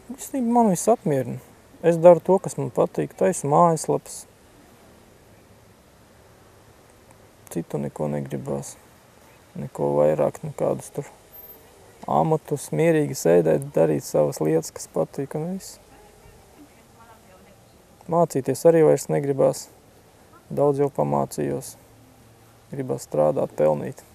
Īstenībā man viss apmierina. Es daru to, kas man patīk, taisu mājaslapas. Citu neko negribās. Neko vairāk, nekādus tur amatus, mierīgi sēdēt, darīt savas lietas, kas patīk un viss. Mācīties arī vairs negribās. Daudz jau pamācījos. Gribās strādāt, pelnīt.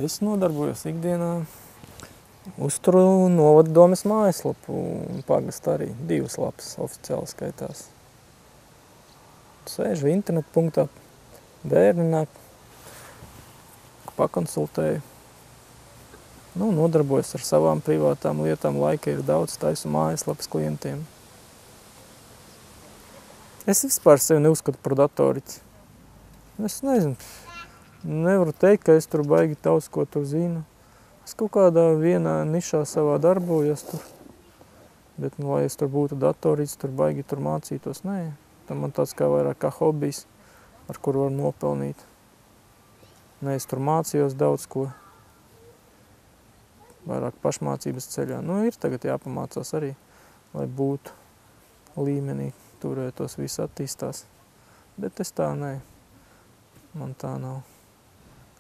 Es nodarbojos ikdienā, uzturu novada domes mājaslapu un pagasta arī 2 lapas oficiāli skaitās. Sēžu internetu punktā, bērni nāk, pakonsultēju. Nodarbojos ar savām privātām lietām, laika ir daudz, taisu mājaslapas klientiem. Es vispār sevi neuzskatu par datoriķi. Es nezinu. Nevaru teikt, ka es tur baigi daudz ko tur zinu. Es kaut kādā vienā nišā savā darbojos tur. Bet, lai es tur būtu datorīts, tur baigi tur mācītos, nē. Tam man tāds kā vairāk kā hobijs, ar kuru var nopelnīt. Nē, es tur mācījos daudz ko. Vairāk pašmācības ceļā. Ir tagad jāpamācās arī, lai būtu līmenī, turētos, viss attīstās. Bet es tā nē. Man tā nav.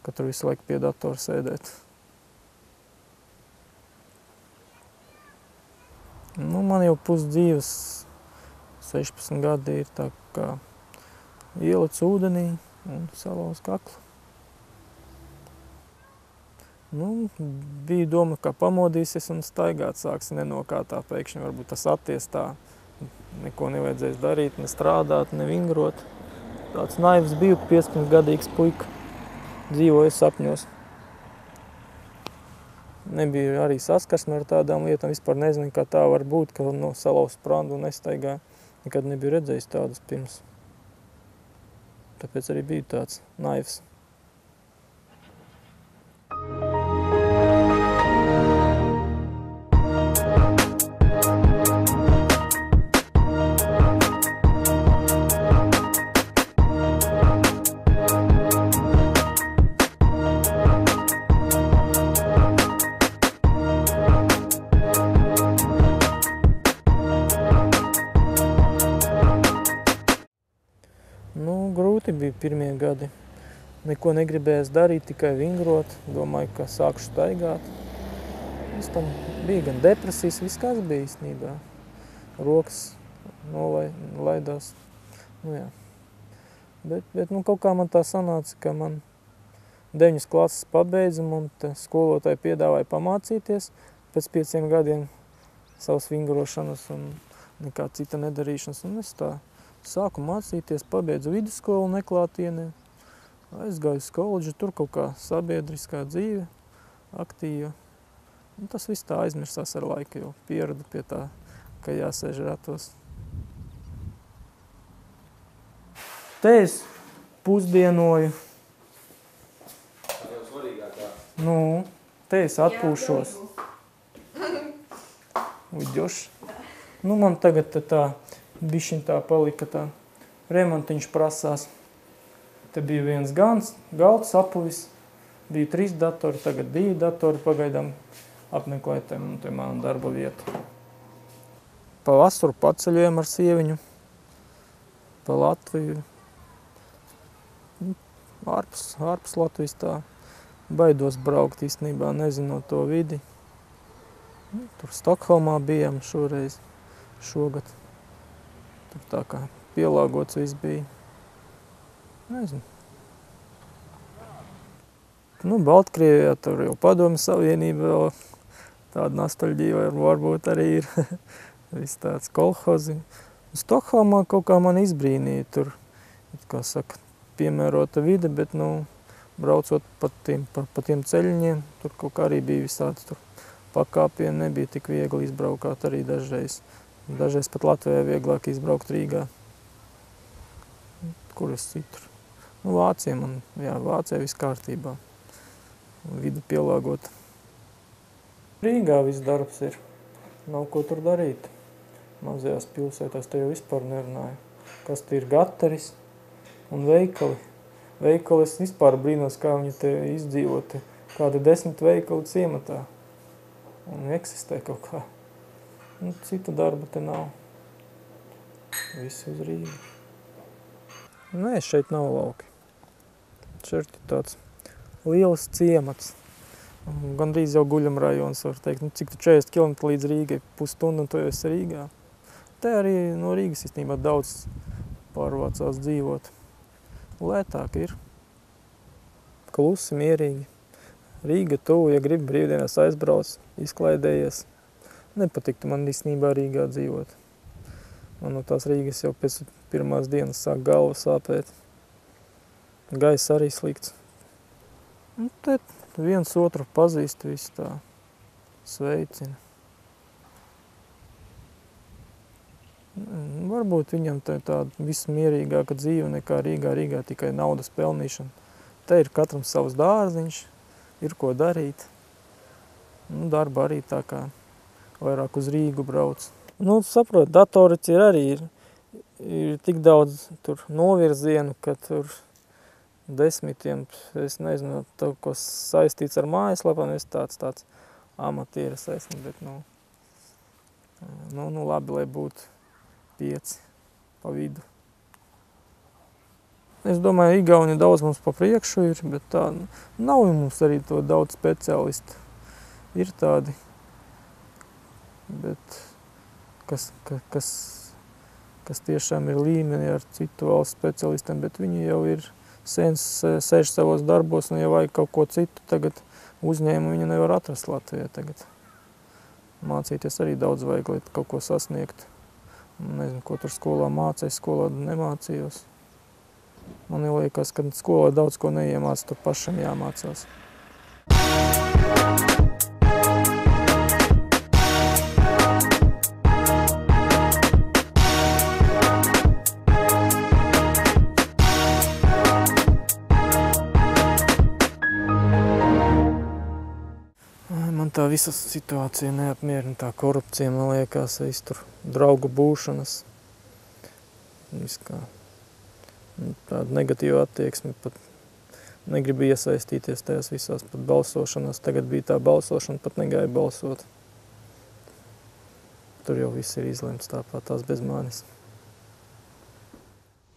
Ka tur visu laiku pie datora sēdēt. Man jau pusdzīves 16 gadi ir tā kā ielic ūdenī un salauz kaklu. Bija doma, ka pamodīsies un staigāt sāks nenokātā pēkšņi. Varbūt tas atties tā. Neko nevajadzēs darīt, ne strādāt, ne vingrot. Tāds naivs biju, 15-gadīgs puika. Dzīvoju sapņos. Nebija arī saskarsme ar tādām lietām. Vispār nezinu, kā tā var būt, ka salauz sprandu un nestaigā. Nekad nebiju redzējis tādus pirms. Tāpēc arī biju tāds naivs. Grūti bija pirmie gadi. Neko negribējās darīt, tikai vingrot. Domāju, ka sākšu staigāt. Es tam bija gan depresijas, viss kas bija īstenībā. Rokas nolaidās. Jā. Bet kaut kā man tā sanāca, ka man 9 klases pabeidzam un skolotāji piedāvāja pamācīties pēc 5 gadiem savas vingrošanas un nekā cita nedarīšanas. Un es tā sāku mācīties, pabeidzu vidusskolu neklātienē, aizgāju uz koledžu, tur kaut kā sabiedriskā dzīve, aktīva. Tas viss tā aizmirsās ar laiku, jo pieradu pie tā, ka jāsēž ratos. Te es pusdienoju. Tā jau svarīgākā. Te es atpūšos. Uģoši. Man tagad tā bišķiņ tā palika tā. Remontiņš prasās. Te bija viens galds apuvis. Bija 3 datori, tagad 2 datori pagaidām apmeklēt te manu darba vietu. Pa vasaru paceļojam ar sieviņu. Pa Latviju. Ārpus Latvijas tā. Baidos braukt īstenībā, nezinot to vidi. Tur Stokholmā bijām šogad. Tur tā kā pielāgots viss bija. Nezinu. Baltkrievijā tur jau Padomju Savienība vēl tāda nostalģija varbūt arī ir. Viss tāds kolhozi. Stokholmā kaut kā man izbrīnīja tur, kā saka, piemērota vide, bet, braucot pa tiem ceļņiem, tur kaut kā arī bija visādi tur pakāpieni, nebija tik viegli izbraukāt arī dažreiz. Dažreiz pat Latvijā vieglāk izbraukt Rīgā. Kur es citur? Vācija Vācijā viss kārtībā. Vide pielāgota. Rīgā viss darbs ir. Nav ko tur darīt. Mazajās pilsētās te jau vispār nerunāju. Kas te ir Gataris un veikali. Veikali es vispār brīnos, kā viņi te izdzīvoti. Kādi 10 veikali ciematā. Un eksistē kaut kā. Nu, cita darba te nav. Visi uz Rīgu. Nē, šeit nav lauki. Šeit ir tāds liels ciemats. Gandrīz jau guļam rajons, var teikt. Nu, cik tu 40 km līdz Rīgai, pusstunda un tu jau esi Rīgā. Te arī no Rīgas īstenībā daudz pārvācās dzīvot. Lētāk ir. Klusi, mierīgi. Rīga tuvu, ja gribi brīvdienās aizbrauc, izklaidējies. Nepatiktu man īstenībā Rīgā dzīvot. Man no tās Rīgas jau pēc pirmās dienas sāk galva sāpēt. Gaiss arī slikts. Un te viens otru pazīst, visu tā sveicina. Varbūt viņam tā tāda vismierīgāka dzīve nekā Rīgā. Rīgā tikai naudas pelnīšana. Te ir katram savs dārziņš, ir ko darīt. Nu, darba arī tā kā vairāk uz Rīgu brauc. Nu, saprot, datorici ir tik daudz tur novirzienu, ka tur desmitiem, es nezinu, to, ko saistīts ar mājaslapām, es tāds amatieris esmu, bet nu labi, lai būtu 5 pa vidu. Es domāju, Igauni daudz mums pa priekšu ir, bet tā nav mums arī to daudz speciālistu. Ir tādi, bet kas tiešām ir līmeni ar citu valstu specialistiem, bet viņi jau ir sen sēž savos darbos un ja vajag kaut ko citu, tagad uzņēmumu viņi nevar atrast Latvijā tagad. Mācīties arī daudz vajag, lai kaut ko sasniegtu. Nezinu, ko tur skolā mācēs, skolā nemācījos. Man liekas, ka skolā daudz ko neiemāc, tur pašam jāmācās. Man tā visa situācija neapmierina, tā korupcija, man liekas, viss tur draugu būšanas. Viss kā tāda negatīva attieksme, pat negribu iesaistīties tajās visās pat balsošanās. Tagad bija tā balsošana, pat negāja balsot. Tur jau viss ir izlemts tāpat, tās bez manis.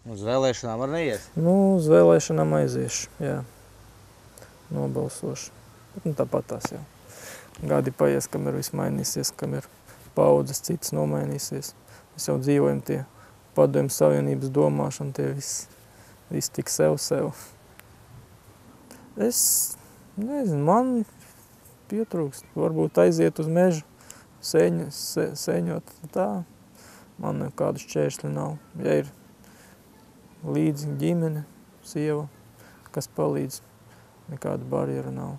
Uz vēlēšanām var neies? Nu, uz vēlēšanām aiziešu, jā. Nobalsošu. Bet tāpat tās jau. Gadi paies, kamēr viss mainīsies, kamēr paudzes citas nomainīsies. Mēs jau dzīvojam tie padomju savienības domāšana, tie viss tik sev. Es nezinu, man pietrūkst. Varbūt aiziet uz mežu, sēņot tā. Man nekādu šķēršļu nav. Ja ir līdzi ģimene, sieva, kas palīdz, nekāda barjera nav.